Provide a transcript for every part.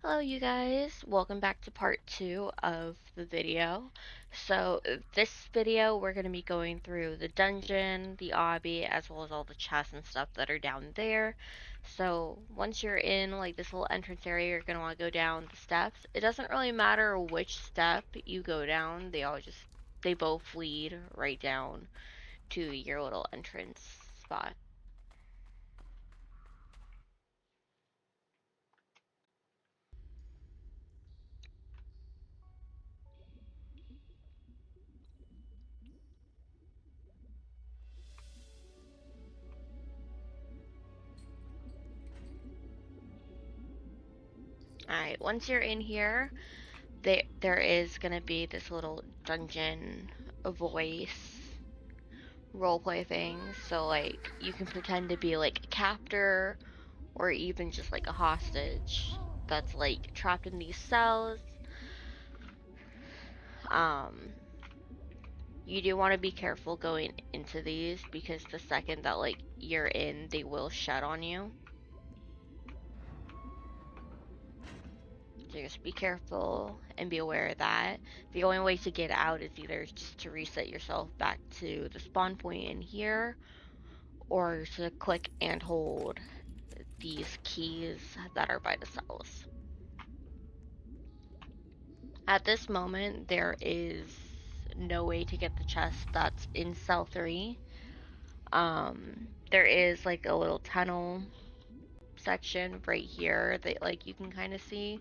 Hello you guys, welcome back to part 2 of the video. This video we're going to be going through the dungeon, the obby, as well as all the chests and stuff that are down there. So once you're in like this little entrance area, you're going to want to go down the steps. It doesn't really matter which step you go down, they both lead right down to your little entrance spot. Alright, once you're in here, there is gonna be this little dungeon voice roleplay thing. So like you can pretend to be like a captor or even just like a hostage that's like trapped in these cells. Um you do want to be careful going into these because the second that like you're in, they will shut on you. So just be careful and be aware of that. The only way to get out is either just to reset yourself back to the spawn point in here, or to click and hold these keys that are by the cells. At this moment, there is no way to get the chest that's in cell 3. There is like a little tunnel section right here that like you can kind of see.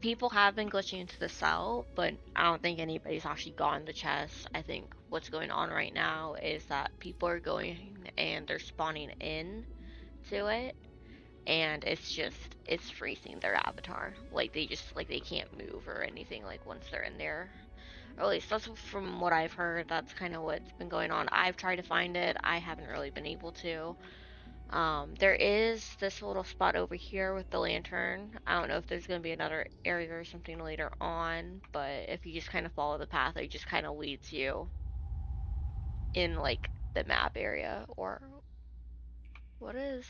People have been glitching into the cell, but I don't think anybody's actually gotten the chest. I think what's going on right now is that people are going and they're spawning in to it, and it's freezing their avatar. Like they can't move or anything like once they're in there. Or at least that's from what I've heard. That's kind of what's been going on. I've tried to find it. I haven't really been able to. There is this little spot over here with the lantern. I don't know if there's going to be another area or something later on, but if you just kind of follow the path, it just kind of leads you in like the map area. Or what is?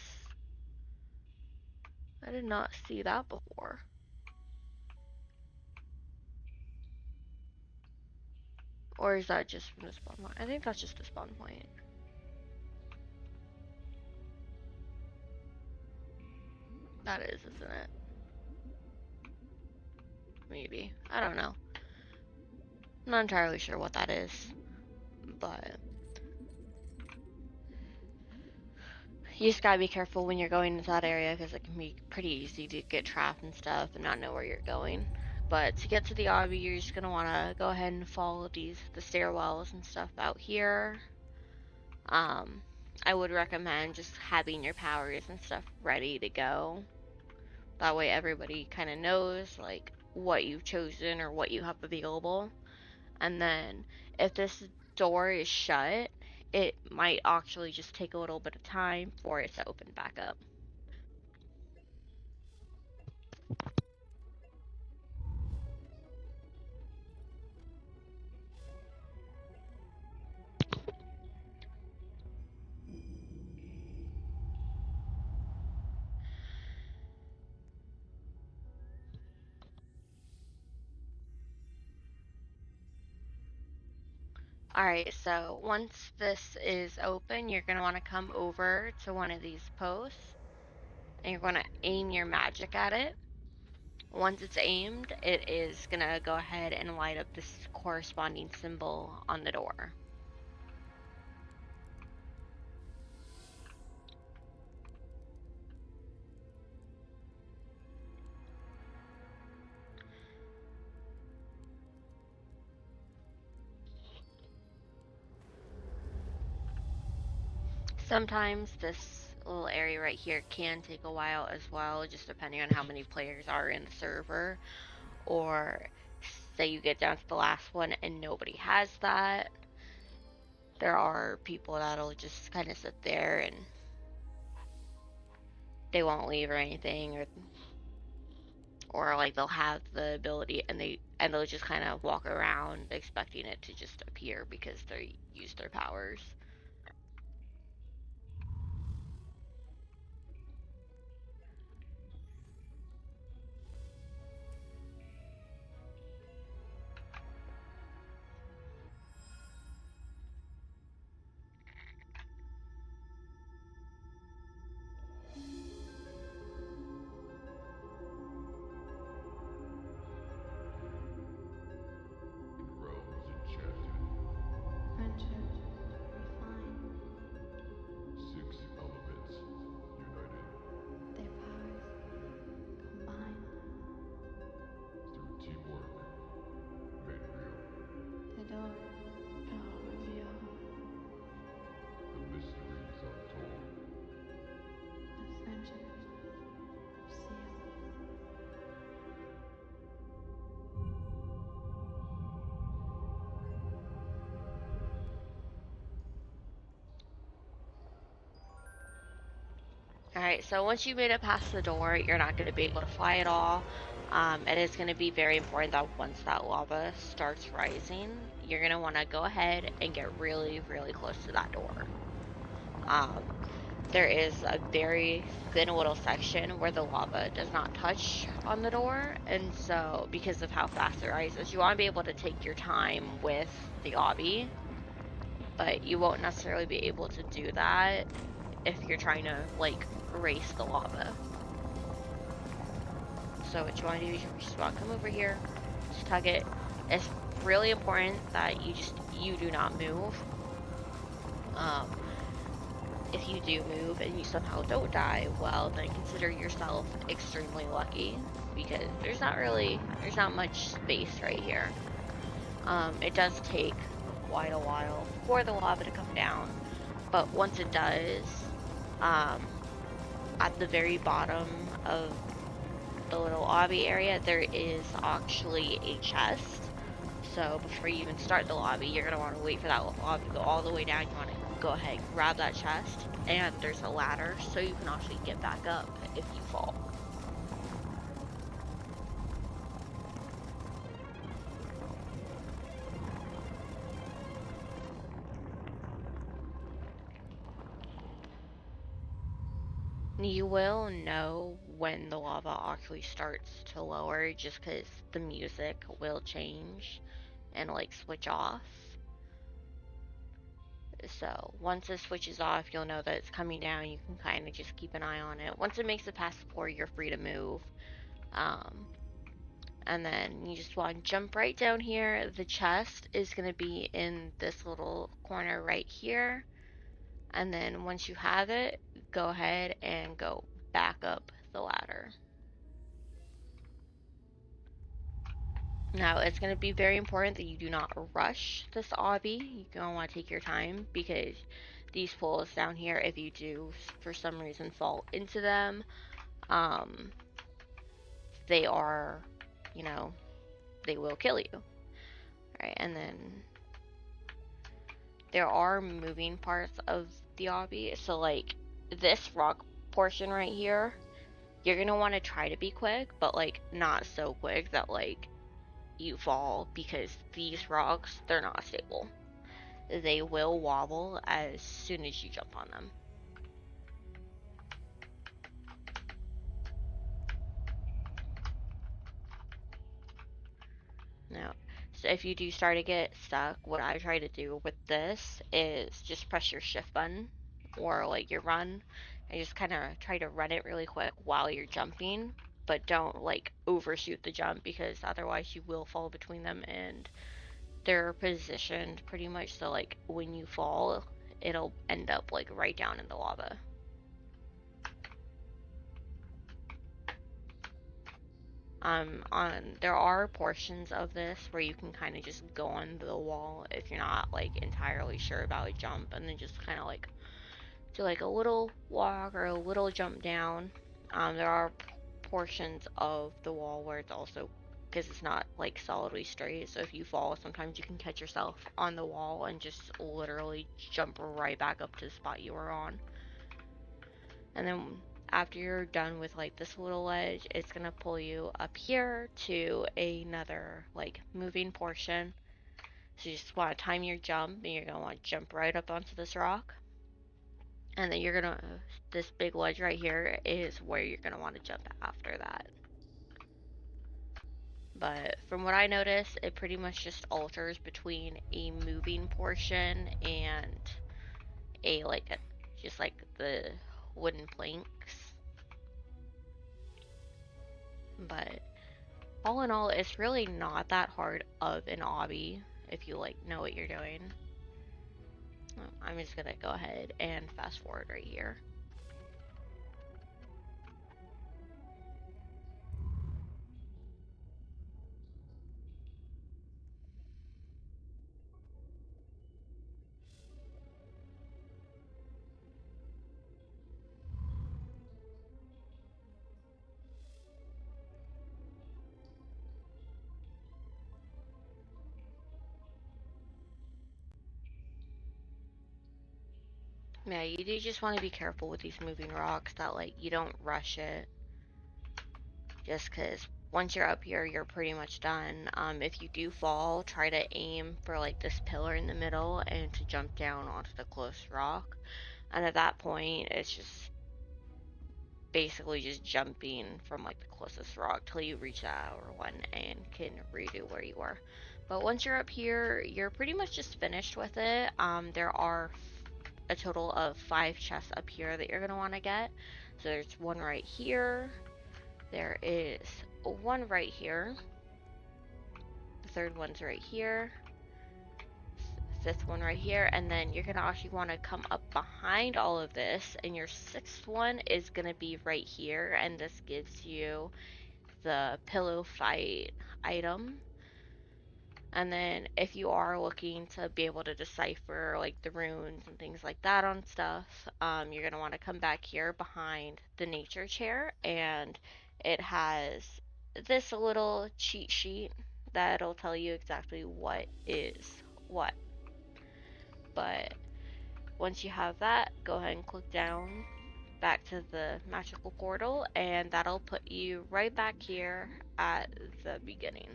I did not see that before. Or is that just from the spawn point? I think that's just the spawn point. That is, isn't it? Maybe. I don't know. I'm not entirely sure what that is, but you just gotta be careful when you're going into that area because it can be pretty easy to get trapped and stuff and not know where you're going. But to get to the obby, you're just gonna want to go ahead and follow the stairwells and stuff out here. Um, I would recommend just having your powers and stuff ready to go. That way, everybody kind of knows like what you've chosen or what you have available. And then if this door is shut, it might actually just take a little bit of time for it to open back up. Alright, so once this is open, you're going to want to come over to one of these posts and you're going to aim your magic at it. Once it's aimed, it is going to go ahead and light up this corresponding symbol on the door. Sometimes this little area right here can take a while as well, just depending on how many players are in the server. Or say you get down to the last one and nobody has that. There are people that'll just kind of sit there and they won't leave or anything, or like they'll have the ability and they'll just kind of walk around expecting it to just appear because they use their powers. Alright, so once you made it past the door, you're not going to be able to fly at all. And it's going to be very important that once that lava starts rising, you're going to want to go ahead and get really, really close to that door. Um, there is a very thin little section where the lava does not touch on the door, and so because of how fast it rises, you want to be able to take your time with the obby, but you won't necessarily be able to do that if you're trying to like race the lava. So what you want to do is you just want to come over here, just tug it. It's really important that you do not move. Um, if you do move and you somehow don't die, well then consider yourself extremely lucky because there's not much space right here. It does take quite a while for the lava to come down, but once it does, um, at the very bottom of the little lobby area, there is actually a chest. So before you even start the lobby, you're going to want to wait for that lobby to go all the way down. You want to go ahead, grab that chest, and there's a ladder so you can actually get back up if you fall. You will know when the lava actually starts to lower just because the music will change and like switch off. So once it switches off, you'll know that it's coming down. You can kind of just keep an eye on it. Once it makes it past 4, you're free to move. Um, and then you just want to jump right down here. The chest is going to be in this little corner right here. And then once you have it, go ahead and go back up the ladder. Now, it's going to be very important that you do not rush this obby. You're going to want to take your time because these pools down here, if you do for some reason fall into them, um, they are, you know, they will kill you. Right, and then there are moving parts of the obby. So like this rock portion right here, you're going to want to try to be quick, but like not so quick that like you fall because these rocks, they're not stable. They will wobble as soon as you jump on them. Now, so if you do start to get stuck, what I try to do with this is just press your shift button or like your run and just kind of try to run it really quick while you're jumping, but don't like overshoot the jump because otherwise you will fall between them and they're positioned pretty much so like when you fall, it'll end up like right down in the lava. On there are portions of this where you can kind of just go on the wall if you're not like entirely sure about a jump, and then just kind of like do like a little walk or a little jump down. There are portions of the wall where it's also because it's not like solidly straight, so if you fall, sometimes you can catch yourself on the wall and just literally jump right back up to the spot you were on. And then after you're done with like this little ledge, it's gonna pull you up here to another like moving portion. So you just want to time your jump and you're gonna want to jump right up onto this rock. And then you're gonna, this big ledge right here is where you're gonna want to jump after that. But from what I noticed, it pretty much just alters between a moving portion and a like a, just like the wooden planks. But all in all, it's really not that hard of an obby if you like know what you're doing. I'm just gonna go ahead and fast forward right here. Yeah, you do just want to be careful with these moving rocks that like you don't rush it just because once you're up here, you're pretty much done. If you do fall, try to aim for like this pillar in the middle and to jump down onto the close rock. And at that point, it's just basically just jumping from like the closest rock till you reach that hour one and can redo where you were. But once you're up here, you're pretty much just finished with it. There are a total of 5 chests up here that you're gonna want to get. So there's one right here. There is one right here. The third one's right here. Fifth one right here, and then you're gonna actually want to come up behind all of this, and your sixth one is gonna be right here, and this gives you the pillow fight item. And then if you are looking to be able to decipher like the runes and things like that on stuff, you're gonna want to come back here behind the nature chair, and it has this little cheat sheet that'll tell you exactly what is what. But once you have that, go ahead and click down back to the magical portal, and that'll put you right back here at the beginning.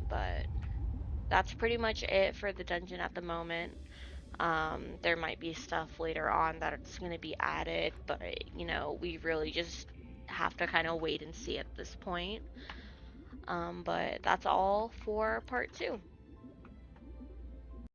But that's pretty much it for the dungeon at the moment. There might be stuff later on that's going to be added, but we really just have to kind of wait and see at this point. But that's all for part 2.